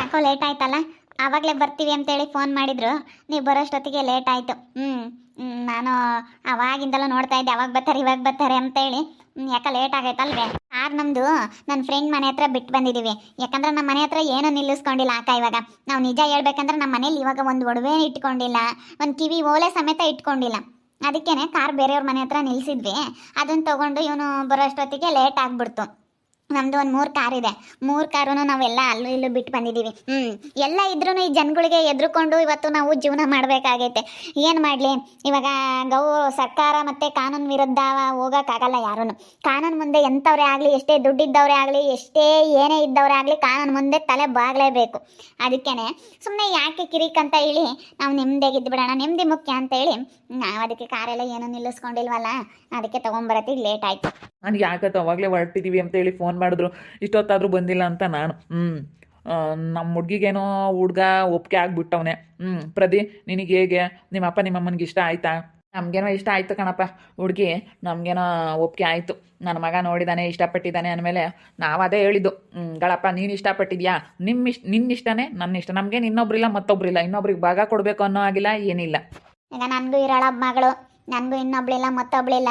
ಯಾಕೋ ಲೇಟ್ ಆಯ್ತಲ್ಲ. ಆವಾಗಲೇ ಬರ್ತೀವಿ ಅಂತೇಳಿ ಫೋನ್ ಮಾಡಿದ್ರು, ನೀವು ಬರೋಷ್ಟೊತ್ತಿಗೆ ಲೇಟ್ ಆಯಿತು. ನಾನು ಅವಾಗಿಂದಲೂ ನೋಡ್ತಾ ಇದ್ದೆ ಅವಾಗ ಬರ್ತಾರೆ ಇವಾಗ ಬರ್ತಾರೆ ಅಂತೇಳಿ. ಯಾಕೆ ಲೇಟ್ ಆಗೈತಲ್ವೇ? ಕಾರ್ ನಮ್ಮದು ನನ್ನ ಫ್ರೆಂಡ್ ಮನೆ ಹತ್ರ ಬಿಟ್ಟು ಬಂದಿದ್ದೀವಿ. ಯಾಕಂದ್ರೆ ನಮ್ಮ ಮನೆ ಹತ್ರ ಏನೂ ನಿಲ್ಲಿಸ್ಕೊಂಡಿಲ್ಲ ಅಕ್ಕ. ಇವಾಗ ನಾವು ನಿಜ ಹೇಳ್ಬೇಕಂದ್ರೆ ನಮ್ಮ ಮನೇಲಿ ಇವಾಗ ಒಂದು ಒಡವೆ ಇಟ್ಕೊಂಡಿಲ್ಲ, ಒಂದು ಕಿವಿ ಓಲೆ ಸಮೇತ ಇಟ್ಕೊಂಡಿಲ್ಲ. ಅದಕ್ಕೇನೆ ಕಾರ್ ಬೇರೆಯವ್ರ ಮನೆ ಹತ್ರ ನಿಲ್ಲಿಸಿದ್ವಿ. ಅದನ್ನು ತೊಗೊಂಡು ಇವನು ಬರೋಷ್ಟೊತ್ತಿಗೆ ಲೇಟ್ ಆಗಿಬಿಡ್ತು. ನಮ್ದು ಒಂದು 3 ಕಾರ್ ಇದೆ. 3 ಕಾರೂ ನಾವೆಲ್ಲ ಅಲ್ಲೂ ಇಲ್ಲೂ ಬಿಟ್ಟು ಬಂದಿದ್ದೀವಿ. ಎಲ್ಲ ಇದ್ರೂ ಈ ಜನಗಳಿಗೆ ಎದ್ರುಕೊಂಡು ಇವತ್ತು ನಾವು ಜೀವನ ಮಾಡಬೇಕಾಗೈತೆ. ಏನು ಮಾಡಲಿ ಇವಾಗ ಸರ್ಕಾರ ಮತ್ತು ಕಾನೂನು ವಿರುದ್ಧ ಹೋಗೋಕ್ಕಾಗಲ್ಲ ಯಾರೂ. ಕಾನೂನು ಮುಂದೆ ಎಂಥವ್ರೇ ಆಗಲಿ, ಎಷ್ಟೇ ದುಡ್ಡಿದ್ದವರೇ ಆಗಲಿ, ಎಷ್ಟೇ ಏನೇ ಇದ್ದವರೇ ಆಗಲಿ, ಕಾನೂನು ಮುಂದೆ ತಲೆ ಬಾಗಲೇಬೇಕು. ಅದಕ್ಕೇ ಸುಮ್ಮನೆ ಯಾಕೆ ಕಿರಿಕ್ ಅಂತ ಹೇಳಿ ನಾವು ನೆಮ್ಮದಿಯಾಗಿದ್ದು ಬಿಡೋಣ, ನೆಮ್ಮದಿ ಮುಖ್ಯ ಅಂತ ಹೇಳಿ ನಾವು ಅದಕ್ಕೆ ಕಾರೆಲ್ಲ ಏನೂ ನಿಲ್ಲಿಸ್ಕೊಂಡಿಲ್ವಲ್ಲ, ಅದಕ್ಕೆ ತೊಗೊಂಬರತ್ತಿಗೆ ಲೇಟ್ ಆಯಿತು. ನಾನು ಯಾಕತ್ತ ಅವಾಗಲೇ ಹೊರಟಿದ್ದೀವಿ ಅಂತೇಳಿ ಫೋನ್ ಮಾಡಿದ್ರು, ಇಷ್ಟೊತ್ತಾದರೂ ಬಂದಿಲ್ಲ ಅಂತ ನಾನು ನಮ್ಮ ಹುಡುಗಿಗೇನೋ ಹುಡ್ಗ ಒಪ್ಪಿಗೆ ಆಗ್ಬಿಟ್ಟವನೆ. ಪ್ರದಿ, ನಿನಗೆ ಹೇಗೆ, ನಿಮ್ಮ ಅಪ್ಪ ನಿಮ್ಮಮ್ಮನಿಗೆ ಇಷ್ಟ ಆಯಿತಾ? ನಮಗೇನೋ ಇಷ್ಟ ಆಯಿತು ಕಣಪ್ಪ ಹುಡುಗಿ, ನಮಗೇನೋ ಒಪ್ಪಿಗೆ ಆಯಿತು. ನನ್ನ ಮಗ ನೋಡಿದ್ದಾನೆ, ಇಷ್ಟಪಟ್ಟಿದ್ದಾನೆ ಅಂದಮೇಲೆ ನಾವು ಅದೇ ಹೇಳಿದ್ದು, ಗಳಪ್ಪ ನೀನು ಇಷ್ಟಪಟ್ಟಿದ್ಯಾ, ನಿನ್ನ ಇಷ್ಟನೇ ನನ್ನ ಇಷ್ಟ, ನಮಗೇನು ಇನ್ನೊಬ್ರಿಲ್ಲ ಮತ್ತೊಬ್ರಿಲ್ಲ, ಇನ್ನೊಬ್ರಿಗೆ ಭಾಗ ಕೊಡಬೇಕು ಅನ್ನೋ ಆಗಿಲ್ಲ ಏನಿಲ್ಲ. ಈಗ ನನಗೂ ಇರೋಳ ಮಗಳು, ನನಗೂ ಇನ್ನೊಬ್ಳಿಲ್ಲ ಮತ್ತೊಬ್ಳಿಲ್ಲ.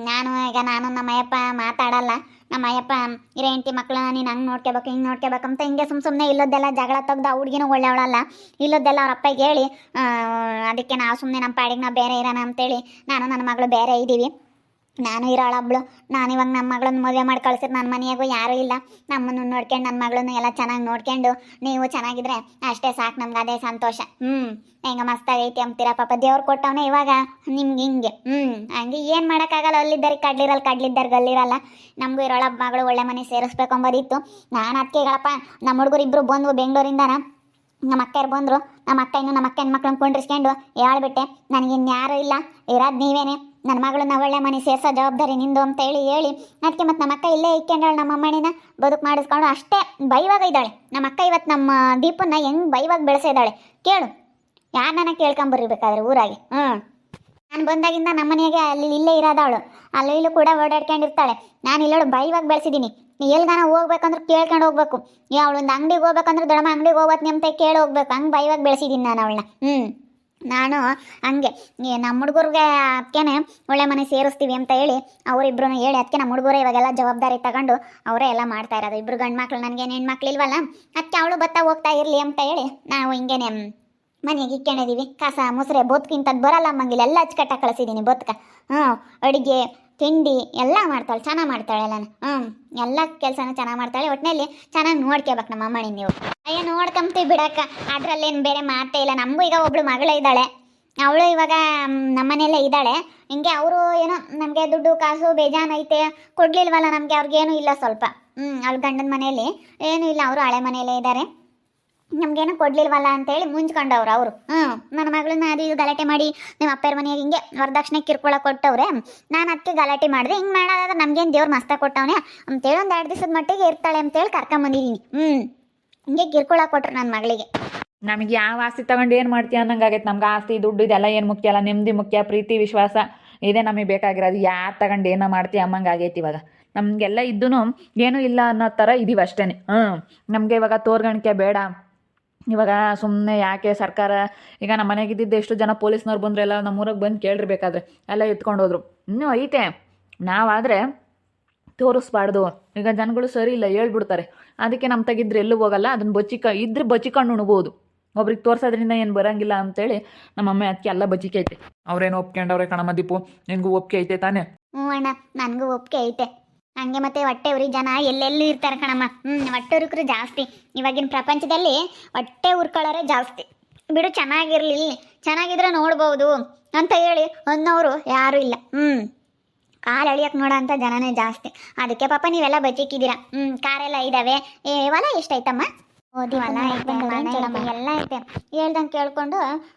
ನಾನು ನಮ್ಮಯ್ಯಪ್ಪ ಮಾತಾಡಲ್ಲ. ನಮ್ಮಯ್ಯಪ್ಪ ಇರೋ ಹೆಂಡತಿ ಮಕ್ಕಳನ್ನ ನೀನು ಹಂಗೆ ನೋಡ್ಕೋಬೇಕು ಹಿಂಗೆ ನೋಡ್ಕೋಬೇಕು ಅಂತ ಹಿಂಗೆ ಸುಮ್ಮನೆ ಇಲ್ಲದ್ದೆಲ್ಲ ಜಗಳ ತೆಗ್ದು ಆ ಹುಡುಗಿನೂ ಒಳ್ಳೆಯವಳಲ್ಲ. ಇಲ್ಲದ್ದೆಲ್ಲ ಅವ್ರ ಅಪ್ಪಗೆ ಹೇಳಿ ಅದಕ್ಕೆ ನಾವು ಸುಮ್ಮನೆ ನಮ್ಮ ಪಾಡಿಗೆ ನಾವು ಬೇರೆ ಇರೋಣ ಅಂತೇಳಿ ನಾನು ನನ್ನ ಮಗಳು ಬೇರೆ ಇದ್ದೀವಿ. ನಾನು ಇರೋಳೊಬ್ಳು. ನಾನು ಇವಾಗ ನಮ್ಮ ಮಗಳನ್ನ ಮದುವೆ ಮಾಡಿ ಕಳ್ಸಿದ್ರೆ ನನ್ನ ಮನೆಯಾಗೂ ಯಾರೂ ಇಲ್ಲ. ನಮ್ಮನ್ನು ನೋಡ್ಕೊಂಡು ನನ್ನ ಮಗಳನ್ನು ಎಲ್ಲ ಚೆನ್ನಾಗಿ ನೋಡ್ಕೊಂಡು ನೀವು ಚೆನ್ನಾಗಿದ್ರೆ ಅಷ್ಟೇ ಸಾಕು, ನಮ್ಗೆ ಅದೇ ಸಂತೋಷ. ಹೆಂಗೆ ಮಸ್ತಾಗೈತಿ ಅಂತೀರ ಪಾಪ, ದೇವ್ರು ಕೊಟ್ಟವನೇ ಇವಾಗ ನಿಮ್ಗೆ ಹಿಂಗೆ. ಹಂಗೆ ಏನು ಮಾಡೋಕ್ಕಾಗಲ್ಲ, ಅಲ್ಲಿದ್ದಾರೆ ಕಡ್ಲಿದ್ದಾರೆ ಗಲ್ಲಿರಲ್ಲ. ನಮಗೂ ಇರೋಳ ಮಗಳು ಒಳ್ಳೆ ಮನೆ ಸೇರಿಸ್ಬೇಕು ಅಂಬೋದಿತ್ತು. ನಾನು ಅದಕ್ಕೆಗಳಪ್ಪ ನಮ್ಮ ಹುಡುಗರು ಇಬ್ಬರು ಬಂದು ಬೆಂಗಳೂರಿಂದನ, ನಮ್ಮ ಅಕ್ಕಯ್ರು ಬಂದರು. ನಮ್ಮ ಅಕ್ಕನ ಮಕ್ಳನ್ನ ಕೊಂಡಿಸ್ಕೊಂಡು ಹೇಳ್ಬಿಟ್ಟೆ, ನನಗಿನ್ಯಾರೂ ಇಲ್ಲ, ಇರೋದು ನೀವೇನೆ, ನನ್ನ ಮಗಳನ್ನ ಒಳ್ಳೆ ಮನೆ ಸೇರ್ಸೋ ಜವಾಬ್ದಾರಿ ನಿಂದು ಅಂತ ಹೇಳಿ ಅದಕ್ಕೆ ಮತ್ತು ನಮ್ಮ ಅಕ್ಕ ಇಲ್ಲೇ ಇಕ್ಕೊಂಡಾಳೆ. ನಮ್ಮ ಅಮ್ಮಣಿನ ಬದುಕು ಮಾಡಿಸ್ಕೊಂಡು ಅಷ್ಟೇ ಬೈವಾಗ ಇದ್ದಾಳೆ ನಮ್ಮ ಅಕ್ಕ. ಇವತ್ತು ನಮ್ಮ ದೀಪನ್ನ ಹೆಂಗೆ ಬೈವಾಗ ಬೆಳೆಸಿದ್ದಾಳೆ ಕೇಳು, ಯಾರನ್ನ ಕೇಳ್ಕೊಂಬರ್ಬೇಕಾದ್ರೆ ಊರಾಗೆ. ನಾನು ಬಂದಾಗಿಂದ ನಮ್ಮ ಮನೆಯಾಗೆ ಇಲ್ಲೇ ಇರೋದವಳು, ಅಲ್ಲೂ ಇಲ್ಲೂ ಕೂಡ ಓಡಾಡ್ಕೊಂಡಿರ್ತಾಳೆ. ನಾನು ಇಲ್ಲೋಳು ಬೈವಾಗ ಬೆಳೆಸಿದ್ದೀನಿ. ಎಲ್ಗಾನ ಹೋಗ್ಬೇಕಂದ್ರೆ ಕೇಳ್ಕೊಂಡು ಹೋಗ್ಬೇಕು. ಅವಳೊಂದು ಅಂಗಡಿಗೆ ಹೋಗ್ಬೇಕಂದ್ರೆ ದೊಡ್ಡಮ್ಮ ಅಂಗಡಿಗೆ ಹೋಗ್ಬೇಕು ಅಂತ ಕೇಳಿ ಹೋಗ್ಬೇಕು, ಹಂಗೆ ಬೈವಾಗ ಬೆಳೆಸಿದ್ದೀನಿ ನಾನು ಅವಳನ್ನ. ನಾನು ಹಂಗೆ ನಮ್ಮ ಹುಡುಗರಿಗೆ ಅದಕ್ಕೇನೆ ಒಳ್ಳೆ ಮನೆ ಸೇರಿಸ್ತೀವಿ ಅಂತ ಹೇಳಿ ಅವರಿಬ್ರು ಹೇಳಿ ಅದಕ್ಕೆ ನಮ್ಮ ಹುಡುಗರೇ ಇವಾಗೆಲ್ಲ ಜವಾಬ್ದಾರಿ ತಗೊಂಡು ಅವರೇ ಎಲ್ಲ ಮಾಡ್ತಾ ಇರೋದು. ಇಬ್ಬರು ಗಂಡು ಮಕ್ಳು, ನನಗೇನು ಹೆಣ್ಮಕ್ಳು ಇಲ್ವಲ್ಲ, ಅದಕ್ಕೆ ಅವಳು ಬತ್ತಾ ಹೋಗ್ತಾ ಇರಲಿ ಅಂತ ಹೇಳಿ ನಾವು ಹಿಂಗೇನೆ ಮನೆಗೆ ಇಕ್ಕೊಂಡಿದ್ದೀವಿ. ಕಸ ಮುಸ್ರೆ ಬೊತ್ಕಿಂತದ್ದು ಬರಲ್ಲ ಅಮ್ಮಂಗಿಲ್ಲ, ಎಲ್ಲ ಅಚ್ಚುಕಟ್ಟ ಕಳಿಸಿದ್ದೀನಿ ಬೊತ್ಕ. ಅಡುಗೆ ತಿಂಡಿ ಎಲ್ಲ ಮಾಡ್ತಾಳೆ, ಚೆನ್ನಾಗಿ ಮಾಡ್ತಾಳೆ ಎಲ್ಲಾನು. ಎಲ್ಲ ಕೆಲಸನೂ ಚೆನ್ನಾಗಿ ಮಾಡ್ತಾಳೆ. ಒಟ್ಟಿನಲ್ಲಿ ಚೆನ್ನಾಗಿ ನೋಡ್ಕೋಬೇಕು ನಮ್ಮ ಅಮ್ಮನಿ ನೀವು. ಅಯ್ಯೋ ನೋಡ್ಕೊಂತೀವಿ ಬಿಡಕ್ಕ, ಅದರಲ್ಲೇನು ಬೇರೆ ಮಾತೇ ಇಲ್ಲ. ನಮಗೂ ಈಗ ಒಬ್ಳು ಮಗಳೇ ಇದ್ದಾಳೆ, ಅವಳು ಇವಾಗ ನಮ್ಮನೆಯಲ್ಲೇ ಇದ್ದಾಳೆ. ಹಿಂಗೆ ಅವರು ಏನೋ ನಮಗೆ ದುಡ್ಡು ಕಾಸು ಬೇಜಾನೈತೆ ಕೊಡಲಿಲ್ವಲ್ಲ ನಮಗೆ, ಅವ್ರಿಗೇನೂ ಇಲ್ಲ ಸ್ವಲ್ಪ. ಅವ್ಳ ಗಂಡನ ಮನೆಯಲ್ಲಿ ಏನೂ ಇಲ್ಲ, ಅವರು ಹಳೆ ಮನೆಯಲ್ಲೇ ಇದ್ದಾರೆ. ನಮಗೇನು ಕೊಡಲಿಲ್ವಲ್ಲ ಅಂತೇಳಿ ಮುಂಚ್ಕೊಂಡವ್ರು ಅವರು. ನನ್ನ ಮಗಳನ್ನ ಅದು ಇದು ಗಲಾಟೆ ಮಾಡಿ ನಿಮ್ಮ ಅಪ್ಪರ ಮನೆಯಾಗ ಹಿಂಗೆ ವರದಕ್ಷಿಣೆ ಕಿರ್ಕೊಳ ಕೊಟ್ಟವ್ರೆ. ನಾನು ಅದಕ್ಕೆ ಗಲಾಟೆ ಮಾಡಿದೆ. ಹಿಂಗೆ ಮಾಡೋದಾದ್ರೆ ನಮಗೇನು ದೇವ್ರು ಮಸ್ತ ಕೊಟ್ಟವನೇ ಅಂತೇಳಿ ಒಂದು 2 ದಿವಸದ ಮಟ್ಟಿಗೆ ಇರ್ತಾಳೆ ಅಂತೇಳಿ ಕರ್ಕೊಂಬಂದಿದ್ದೀನಿ. ಹಿಂಗೆ ಕಿರ್ಕೊಳ ಕೊಟ್ರು ನನ್ನ ಮಗಳಿಗೆ. ನಮಗೆ ಯಾವ ಆಸ್ತಿ ತಗೊಂಡು ಏನು ಮಾಡ್ತೀಯ ಅನ್ನಂಗಾಗೈತೆ. ನಮ್ಗೆ ಆಸ್ತಿ ದುಡ್ಡು ಇದೆಲ್ಲ ಏನು ಮುಖ್ಯ ಅಲ್ಲ, ನೆಮ್ಮದಿ ಮುಖ್ಯ, ಪ್ರೀತಿ ವಿಶ್ವಾಸ ಇದೇ ನಮಗೆ ಬೇಕಾಗಿರೋದು. ಯಾರು ತಗೊಂಡು ಏನೋ ಮಾಡ್ತೀಯ ಅಮ್ಮಂಗಾಗೈತಿ. ಇವಾಗ ನಮಗೆಲ್ಲ ಇದ್ದೂ ಏನೂ ಇಲ್ಲ ಅನ್ನೋ ಥರ ಇದೀವಿ ಅಷ್ಟೇ. ನಮಗೆ ಇವಾಗ ತೋರ್ಗಣಿಕೆ ಬೇಡ. ಇವಾಗ ಸುಮ್ಮನೆ ಯಾಕೆ ಸರ್ಕಾರ, ಈಗ ನಮ್ಮ ಮನೆಗಿದ್ದಿದ್ದು ಎಷ್ಟು ಜನ ಪೊಲೀಸ್ನವ್ರು ಬಂದ್ರೆಲ್ಲ ನಮ್ಮೂರಾಗೆ ಬಂದು ಕೇಳಿರ್ಬೇಕಾದ್ರೆ ಎಲ್ಲ ಎತ್ಕೊಂಡು ಹೋದ್ರು. ಇನ್ನೂ ಐತೆ, ನಾವಾದರೆ ತೋರಿಸ್ಬಾರ್ದು. ಈಗ ಜನಗಳು ಸರಿ ಇಲ್ಲ ಹೇಳ್ಬಿಡ್ತಾರೆ. ಅದಕ್ಕೆ ನಮ್ಮ ತೆಗಿದ್ರೆ ಎಲ್ಲೂ ಹೋಗಲ್ಲ, ಅದನ್ನು ಬಚ್ಚಿಕೊಂಡು ಉಣ್ಬೋದು. ಒಬ್ರಿಗೆ ತೋರ್ಸೋದ್ರಿಂದ ಏನು ಬರೋಂಗಿಲ್ಲ ಅಂತೇಳಿ ನಮ್ಮಮ್ಮ ಅದಕ್ಕೆ ಎಲ್ಲ ಬಚ್ಚಿಕೆ ಐತೆ. ಅವ್ರೇನು ಒಪ್ಕೊಂಡವ್ರೆ ಕಣಮ್ಮ ದೀಪು, ನಿನಗೂ ಒಪ್ಪಿಗೆ ಐತೆ ತಾನೇ? ಅಣ್ಣ, ನನಗೂ ಒಪ್ಪಿಗೆ ಐತೆ. ಹಂಗೆ ಮತ್ತೆ ಹೊಟ್ಟೆ ಉರಿ ಜನ ಎಲ್ಲೆಲ್ಲೂ ಇರ್ತಾರೆ ಕಣಮ್ಮ. ಹೊಟ್ಟೆ ಉರುಕರು ಜಾಸ್ತಿ ಇವಾಗಿನ ಪ್ರಪಂಚದಲ್ಲಿ. ಹೊಟ್ಟೆ ಉರ್ಕೊಳ್ಳೋರೆ ಜಾಸ್ತಿ ಬಿಡು. ಚೆನ್ನಾಗಿದ್ರೆ ನೋಡ್ಬೋದು ಅಂತ ಹೇಳಿ ಅನ್ನೋರು ಯಾರೂ ಇಲ್ಲ. ಕಾಲು ಎಳಿಯಕ್ಕೆ ನೋಡೋ ಅಂಥ ಜನನೇ ಜಾಸ್ತಿ. ಅದಕ್ಕೆ ಪಾಪ ನೀವೆಲ್ಲ ಬಚ್ಚಿಕ್ಕಿದ್ದೀರಾ. ಕಾರೆಲ್ಲ ಇದ್ದಾವೆ. ಹೊಲ ಎಷ್ಟೈತಮ್ಮ? ಓದಿ ಹೊಲ ಐತೆ, ಎಲ್ಲ ಐತೆ. ಹೇಳ್ದಂಗೆ ಕೇಳ್ಕೊಂಡು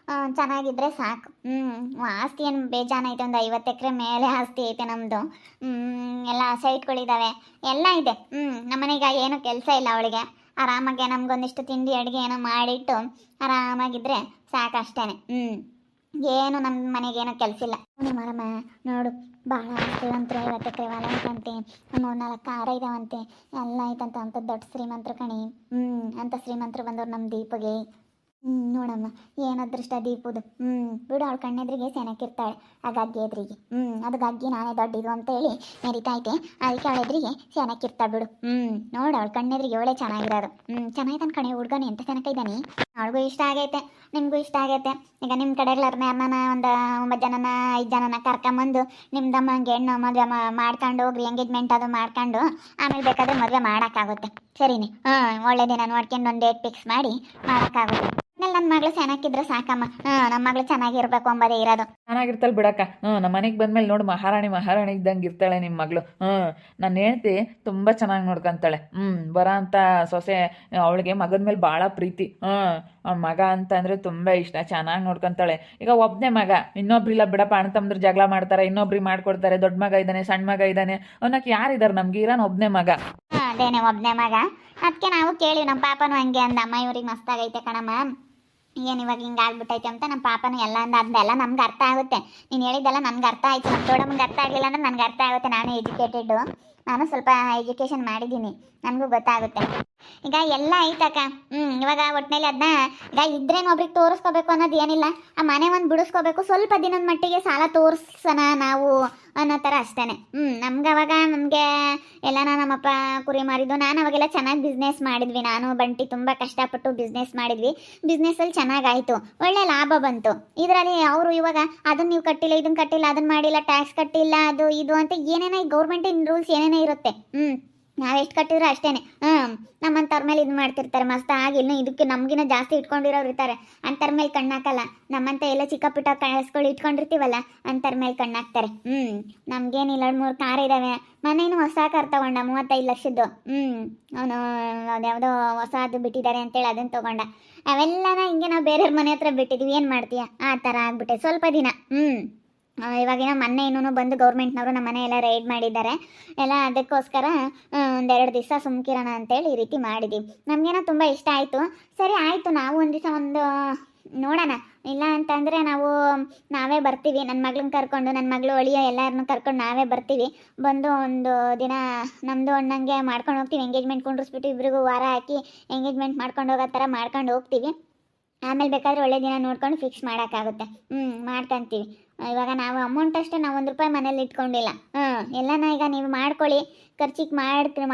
ಚೆನ್ನಾಗಿದ್ರೆ ಸಾಕು. ಆಸ್ತಿ ಏನು ಬೇಜಾನೈತೆ, ಒಂದು 50 ಎಕರೆ ಮೇಲೆ ಆಸ್ತಿ ಐತೆ ನಮ್ಮದು. ಎಲ್ಲ ಸೈಟ್ಗಳಿದ್ದಾವೆ, ಎಲ್ಲ ಇದೆ. ನಮ್ಮನೆಗೆ ಏನು ಕೆಲಸ ಇಲ್ಲ ಅವಳಿಗೆ. ಆರಾಮಾಗೆ ನಮಗೊಂದಿಷ್ಟು ತಿಂಡಿ ಅಡುಗೆ ಏನೋ ಮಾಡಿಟ್ಟು ಆರಾಮಾಗಿದ್ದರೆ ಸಾಕಷ್ಟೇ. ಏನು ನಮ್ಮ ಮನೆಗೇನು ಕೆಲಸ ಇಲ್ಲ. ನಿಮ್ಮಮ್ಮ ನೋಡು ಭಾಳ ಶ್ರೀಮಂತರು, 50 ಎಕರೆ ಹೊಲ ಐತಂತೆ, 3-4 ಕಾರ ಇದಾವಂತೆ, ಎಲ್ಲ ಐತಂತ. ಅಂತ ದೊಡ್ಡ ಶ್ರೀಮಂತರು ಕಣಿ. ಅಂತ ಶ್ರೀಮಂತರು ಬಂದವ್ರು ನಮ್ಮ ದೀಪಗೆ. ನೋಡಮ್ಮ ಏನು ಅದೃಷ್ಟ ದೀಪುದು. ಬಿಡು, ಅವಳು ಕಣ್ಣೆದ್ರಿಗೆ ಸೆನಕ್ಕಿರ್ತಾಳೆ ಆ ಗಗ್ಗಿ ಎದ್ರಿಗೆ. ಅದು ಗಗ್ಗಿ ನಾನೇ ದೊಡ್ಡಿದು ಅಂತೇಳಿ ಮೆರಿತೈತೆ, ಅದಕ್ಕೆ ಅವಳ ಎದ್ರಿಗೆ ಸೆನಕ್ಕಿರ್ತಾಳೆ ಬಿಡು. ನೋಡು ಅವಳು ಕಣ್ಣೆದ್ರಿಗೆ ಅವಳೇ ಚೆನ್ನಾಗಿರೋದು. ಚೆನ್ನಾಗಿದ್ದಾನೆ ಕಣೆ ಹುಡ್ಗನಿ, ಎಂತ ಸೆನಕ ಇದ್ದಾನೆ. ಅವಳಿಗೂ ಇಷ್ಟ ಆಗೈತೆ, ನಿಮಗೂ ಇಷ್ಟ ಆಗೈತೆ. ಈಗ ನಿಮ್ಮ ಕಡೆಗಳನ್ನ ಯಾರನ್ನ ಒಂದು 9 ಜನನ 5 ಜನನ ಕರ್ಕೊಂಬಂದು ನಿಮ್ದಮ್ಮಂಗೆ ಹೆಣ್ಣು ಮದುವೆ ಮಾಡ್ಕೊಂಡು ಹೋಗ್ರಿ, ಎಂಗೇಜ್ಮೆಂಟ್ ಅದು ಮಾಡ್ಕೊಂಡು ಆಮೇಲೆ ಬೇಕಾದ್ರೆ ಮದುವೆ ಮಾಡೋಕ್ಕಾಗುತ್ತೆ. ಸರಿನಿ? ಒಳ್ಳೆ ದಿನ ನೋಡ್ಕೊಂಡು ಒಂದು ಡೇಟ್ ಫಿಕ್ಸ್ ಮಾಡಿ ಮಾಡೋಕ್ಕಾಗುತ್ತೆ. ನನ್ನ ಮಗಳು ಚೆನ್ನಾಗಿದ್ರೆ ಸಾಕಮ್ಮ. ನಮ್ಮ ಮಗಳು ಚೆನ್ನಾಗಿರ್ಬೇಕು ಅಂಬೋದೇ ಇರೋದು. ಚೆನ್ನಾಗಿರ್ತಾಳೆ ಬಿಡಕ್ಕ. ನಮ್ಮ ಮನೆಗೆ ಬಂದ್ಮೇಲೆ ನೋಡು, ಮಹಾರಾಣಿ ಇದ್ದಂಗೆ ಇರ್ತಾಳೆ ನಿಮ್ಮ ಮಗಳು. ನನ್ನ ಹೆಂಡ್ತಿ ತುಂಬ ಚೆನ್ನಾಗಿ ನೋಡ್ಕೊಂತಾಳೆ. ಬರೋ ಅಂಥ ಸೊಸೆ ಅವಳಿಗೆ ಮಗನ ಮೇಲೆ ಭಾಳ ಪ್ರೀತಿ. ಅವ್ನ ಮಗ ಅಂತಂದರೆ ತುಂಬ ಇಷ್ಟ, ಚೆನ್ನಾಗಿ ನೋಡ್ಕೊಂತಾಳೆ. ಈಗ ಒಬ್ಬನೇ ಮಗ, ಇನ್ನೊಬ್ರಿಲ್ಲ ಬಿಡಪ್ಪ, ಅಣ್ಣ ತಮ್ಮಂದ್ರು ಜಗಳ ಮಾಡ್ತಾರೆ, ಇನ್ನೊಬ್ರಿಗೆ ಮಾಡ್ಕೊಡ್ತಾರೆ. ದೊಡ್ಡ ಮಗ ಇದ್ದಾನೆ, ಸಣ್ಣ ಮಗ ಇದ್ದಾನೆ, ಅವನಕ್ಕೆ ಯಾರಿದ್ದಾರೆ? ನಮ್ಗೆ ಇರೋನು ಒಬ್ಬನೇ ಮಗ. ಅದೇನೆ ಒಬ್ಬನೇ ಮಗ. ಅದಕ್ಕೆ ನಾವು ಕೇಳಿ ನಮ್ಮ ಪಾಪನೂ ಹಂಗೆ ಅಂದಮ್ಮ, ಇವ್ರಿಗೆ ಮಸ್ತಾಗೈತೆ ಕಣಮ್ಮ, ಏನು ಇವಾಗ ಹಿಂಗೆ ಆಗ್ಬಿಟ್ಟೈತೆ ಅಂತ. ನಮ್ಮ ಪಾಪನು ಎಲ್ಲ ಅಂದೆಲ್ಲ ನಮ್ಗೆ ಅರ್ಥ ಆಗುತ್ತೆ. ನೀನು ಹೇಳಿದ್ದೆಲ್ಲ ನನಗೆ ಅರ್ಥ ಆಯಿತು. ನಮ್ಮ ದೊಡ್ಡಮ್ಮಂಗೆ ಅರ್ಥ ಆಗಲಿಲ್ಲ ಅಂದ್ರೆ ನನಗೆ ಅರ್ಥ ಆಗುತ್ತೆ. ನಾನು ಎಜುಕೇಟೆಡ್ಡು, ನಾನು ಸ್ವಲ್ಪ ಎಜುಕೇಷನ್ ಮಾಡಿದ್ದೀನಿ, ನನಗೂ ಗೊತ್ತಾಗುತ್ತೆ. ಈಗ ಎಲ್ಲ ಐತಕ್ಕ. ಇವಾಗ ಒಟ್ಟಿನಲ್ಲಿ ಅದನ್ನ ಈಗ ಇದ್ರೇನು ಒಬ್ರಿಗೆ ತೋರಿಸ್ಕೋಬೇಕು ಅನ್ನೋದು ಏನಿಲ್ಲ. ಆ ಮನೆ ಒಂದು ಬಿಡಿಸ್ಕೋಬೇಕು, ಸ್ವಲ್ಪ ದಿನದ ಮಟ್ಟಿಗೆ ಸಾಲ ತೋರಿಸೋಣ ನಾವು ಅನ್ನೋ ಥರ ಅಷ್ಟೇ. ನಮ್ಗೆ ಅವಾಗ ನಮಗೆ ಎಲ್ಲ ನಮ್ಮಪ್ಪ ಕುರಿ ಮಾರಿದ್ದು, ನಾನು ಅವಾಗೆಲ್ಲ ಚೆನ್ನಾಗಿ ಬಿಸ್ನೆಸ್ ಮಾಡಿದ್ವಿ. ನಾನು ಬಂಟಿ ತುಂಬ ಕಷ್ಟಪಟ್ಟು ಬಿಸ್ನೆಸ್ ಮಾಡಿದ್ವಿ. ಬಿಸ್ನೆಸ್ಸಲ್ಲಿ ಚೆನ್ನಾಗಾಯಿತು, ಒಳ್ಳೆ ಲಾಭ ಬಂತು. ಇದರಲ್ಲಿ ಅವರು ಇವಾಗ ಅದನ್ನು ನೀವು ಕಟ್ಟಿಲ್ಲ, ಇದನ್ನು ಕಟ್ಟಿಲ್ಲ, ಅದನ್ನು ಮಾಡಿಲ್ಲ, ಟ್ಯಾಕ್ಸ್ ಕಟ್ಟಿಲ್ಲ, ಅದು ಇದು ಅಂತ ಏನೇನೋ ಈ ಗೌರ್ಮೆಂಟಿನ ರೂಲ್ಸ್ ಏನೇನೋ ಇರುತ್ತೆ. ನಾವು ಎಷ್ಟು ಕಟ್ಟಿದ್ರು ಅಷ್ಟೇ. ನಮ್ಮಂಥವ್ರ ಮೇಲೆ ಇದು ಮಾಡ್ತಿರ್ತಾರೆ ಮಸ್ತ್ ಆಗಿ. ಇನ್ನು ಇದಕ್ಕೆ ನಮಗಿನ ಜಾಸ್ತಿ ಇಟ್ಕೊಂಡಿರೋರು ಇರ್ತಾರೆ, ಅಂಥವ್ರ ಮೇಲೆ ಕಣ್ಣಾಕಲ್ಲ. ನಮ್ಮಂತ ಎಲ್ಲ ಚಿಕ್ಕ ಪುಟ್ಟ ಕಳಸ್ಗಳು ಇಟ್ಕೊಂಡಿರ್ತೀವಲ್ಲ, ಅಂಥವ್ರ ಮೇಲೆ ಕಣ್ಣಾಕ್ತಾರೆ. ನಮ್ಗೇನಿಲ್ಲ, 2-3 ಕಾರ್ ಇದ್ದಾವೆ. ಮನೇನು ಹೊಸ ಕಾರ್ ತಗೊಂಡ 35 ಲಕ್ಷದ್ದು. ಅವನು ಅದ್ಯಾವುದೋ ಹೊಸದು ಬಿಟ್ಟಿದ್ದಾರೆ ಅಂತೇಳಿ ಅದನ್ನು ತೊಗೊಂಡ. ಅವೆಲ್ಲನ ಹಿಂಗೆ ನಾವು ಬೇರೆಯವ್ರ ಮನೆ ಹತ್ರ ಬಿಟ್ಟಿದ್ವಿ. ಏನು ಮಾಡ್ತೀಯ? ಆ ಥರ ಆಗ್ಬಿಟ್ಟೆ ಸ್ವಲ್ಪ ದಿನ. ಇವಾಗಿನ ಮೊನ್ನೆ ಇನ್ನೂ ಬಂದು ಗೌರ್ಮೆಂಟ್ನವರು ನಮ್ಮ ಮನೆ ಎಲ್ಲ ರೈಡ್ ಮಾಡಿದ್ದಾರೆ ಎಲ್ಲ. ಅದಕ್ಕೋಸ್ಕರ 1-2 ದಿವಸ ಸುಮ್ಕಿರೋಣ ಅಂತೇಳಿ ಈ ರೀತಿ ಮಾಡಿದ್ದೀವಿ. ನಮಗೇನೋ ತುಂಬ ಇಷ್ಟ ಆಯಿತು. ಸರಿ ಆಯಿತು, ನಾವು ಒಂದು ದಿವಸ ಒಂದು ನೋಡೋಣ. ಇಲ್ಲ ಅಂತಂದರೆ ನಾವೇ ಬರ್ತೀವಿ, ನನ್ನ ಮಗಳನ್ನ ಕರ್ಕೊಂಡು, ನನ್ನ ಮಗಳು ಅಳಿಯ ಎಲ್ಲರನ್ನೂ ಕರ್ಕೊಂಡು ನಾವೇ ಬರ್ತೀವಿ. ಬಂದು ಒಂದು ದಿನ ನಮ್ಮದು ಅಣ್ಣಂಗೆ ಮಾಡ್ಕೊಂಡು ಹೋಗ್ತೀವಿ. ಎಂಗೇಜ್ಮೆಂಟ್ ಕುಂಡ್ರಿಸ್ಬಿಟ್ಟು ಇಬ್ರಿಗೂ ವಾರ ಹಾಕಿ ಎಂಗೇಜ್ಮೆಂಟ್ ಮಾಡ್ಕೊಂಡು ಹೋಗೋ ಥರ ಮಾಡ್ಕೊಂಡು ಹೋಗ್ತೀವಿ. ಆಮೇಲೆ ಬೇಕಾದರೆ ಒಳ್ಳೆ ದಿನ ನೋಡ್ಕೊಂಡು ಫಿಕ್ಸ್ ಮಾಡೋಕ್ಕಾಗುತ್ತೆ. ಮಾಡ್ಕೊತೀವಿ. ಇವಾಗ ನಾವು ಅಮೌಂಟ್ ಅಷ್ಟೇ, ನಾವು ₹1 ಮನೇಲಿ ಇಟ್ಕೊಂಡಿಲ್ಲ. ಎಲ್ಲನ ಈಗ ನೀವು ಮಾಡ್ಕೊಳ್ಳಿ, ಖರ್ಚಿಗೆ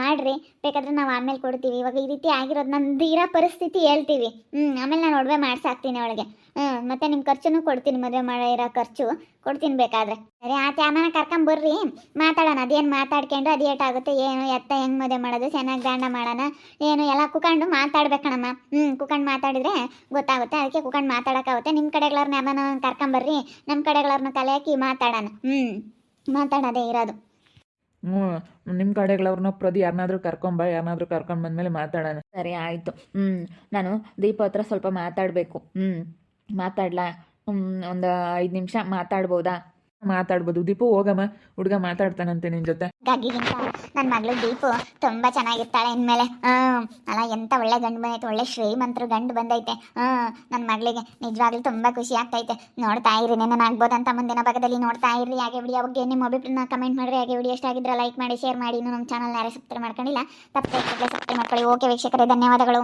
ಮಾಡಿರಿ, ಬೇಕಾದ್ರೆ ನಾವು ಆಮೇಲೆ ಕೊಡ್ತೀವಿ. ಇವಾಗ ಈ ರೀತಿ ಆಗಿರೋದು ನಮ್ದು ಇರೋ ಪರಿಸ್ಥಿತಿ ಹೇಳ್ತೀವಿ. ಆಮೇಲೆ ನಾನು ಒಡವೆ ಮಾಡ್ಸಾಕ್ತೀನಿ ಅವಳಿಗೆ. ಮತ್ತು ನಿಮ್ಮ ಖರ್ಚನ್ನು ಕೊಡ್ತೀನಿ, ಮದುವೆ ಮಾಡಿರೋ ಖರ್ಚು ಕೊಡ್ತೀನಿ ಬೇಕಾದರೆ. ಸರಿ ಆತ, ಯಾರನ್ನ ಕರ್ಕೊಂಬರ್ರಿ, ಮಾತಾಡೋಣ. ಅದೇನು ಮಾತಾಡ್ಕೊಂಡು ಅದು ಏಟಾಗುತ್ತೆ, ಏನು ಎತ್ತ ಹೆಂಗೆ ಮದುವೆ ಮಾಡೋದು, ಚೆನ್ನಾಗಿ ಗಾಂಡ ಮಾಡೋಣ, ಏನು ಎಲ್ಲ ಕುತ್ಕೊಂಡು ಮಾತಾಡ್ಬೇಕಣಮ್ಮ. ಕುತ್ಕೊಂಡು ಮಾತಾಡಿದರೆ ಗೊತ್ತಾಗುತ್ತೆ. ಅದಕ್ಕೆ ಕುತ್ಕೊಂಡು ಮಾತಾಡೋಕ್ಕಾಗುತ್ತೆ. ನಿಮ್ಮ ಕಡೆಗಳವ್ರನ್ನ ಯಾರನ್ನ ಕರ್ಕೊಂಬರ್ರಿ, ನಮ್ಮ ಕಡೆಗಳವ್ರನ್ನ ತಲೆ ಹಾಕಿ ಮಾತಾಡೋಣ. ಮಾತಾಡೋದೇ ಇರೋದು. ನಿಮ್ಮ ಕಡೆಗಳವ್ರನ್ನ ಯಾರನ್ನಾದ್ರೂ ಯಾರನ್ನಾದ್ರೂ ಕರ್ಕೊಂಡು ಬಂದಮೇಲೆ ಮಾತಾಡೋಣ. ಸರಿ ಆಯಿತು. ನಾನು ದೀಪ ಹತ್ರ ಸ್ವಲ್ಪ ಮಾತಾಡಬೇಕು. ಮಾತಾಡ್ಲಾ? ಒಂದು 5 ನಿಮಿಷ ಮಾತಾಡ್ಬೋದಾ? ಮಾತಾಡ್ಬೋದು. ದೀಪು ಹೋಗಮ್ಮ, ಹುಡುಗ ಮಾತಾಡ್ತಾನಂತೆ ನಿನ್ನ ಜೊತೆ. ಗಗ್ಗಿಗಿಂತ ನನ್ನ ಮಗಳು ದೀಪು ತುಂಬ ಚೆನ್ನಾಗಿರ್ತಾಳೆ ಇನ್ಮೇಲೆ. ಅಲ್ಲ, ಎಂಥ ಒಳ್ಳೆ ಗಂಡು ಬಂದೈತೆ, ಒಳ್ಳೆ ಶ್ರೀಮಂತರು ಗಂಡು ಬಂದೈತೆ. ನನ್ನ ಮಗಳಿಗೆ ನಿಜವಾಗ್ಲೂ ತುಂಬ ಖುಷಿ ಆಗ್ತೈತೆ. ನೋಡ್ತಾ ಇರಿ, ನಾನು ಆಗ್ಬೋದಂತ ಮುಂದಿನ ಭಾಗದಲ್ಲಿ ನೋಡ್ತಾ ಇರ್ರಿ. ಹಾಗೆ ವಿಡಿಯೋ ಬಗ್ಗೆ ನಿಮ್ಮ ಅಭಿಪ್ರಾಯನ ಕಮೆಂಟ್ ಮಾಡಿರಿ. ಹಾಗೆ ವಿಡಿಯೋ ಇಷ್ಟ ಆಗಿದ್ರೆ ಲೈಕ್ ಮಾಡಿ, ಶೇರ್ ಮಾಡಿ. ಇನ್ನೂ ನಮ್ಮ ಚಾನಲ್ ಯಾರೇ ಸಬ್ಸ್ಕ್ರೈಬ್ ಮಾಡ್ಕೊಂಡಿಲ್ಲ, ತಪ್ಪದೆ ಸಬ್ಸ್ಕ್ರೈಬ್ ಮಾಡ್ಕೊಳ್ಳಿ. ಓಕೆ ವೀಕ್ಷಕರೇ, ಧನ್ಯವಾದಗಳು.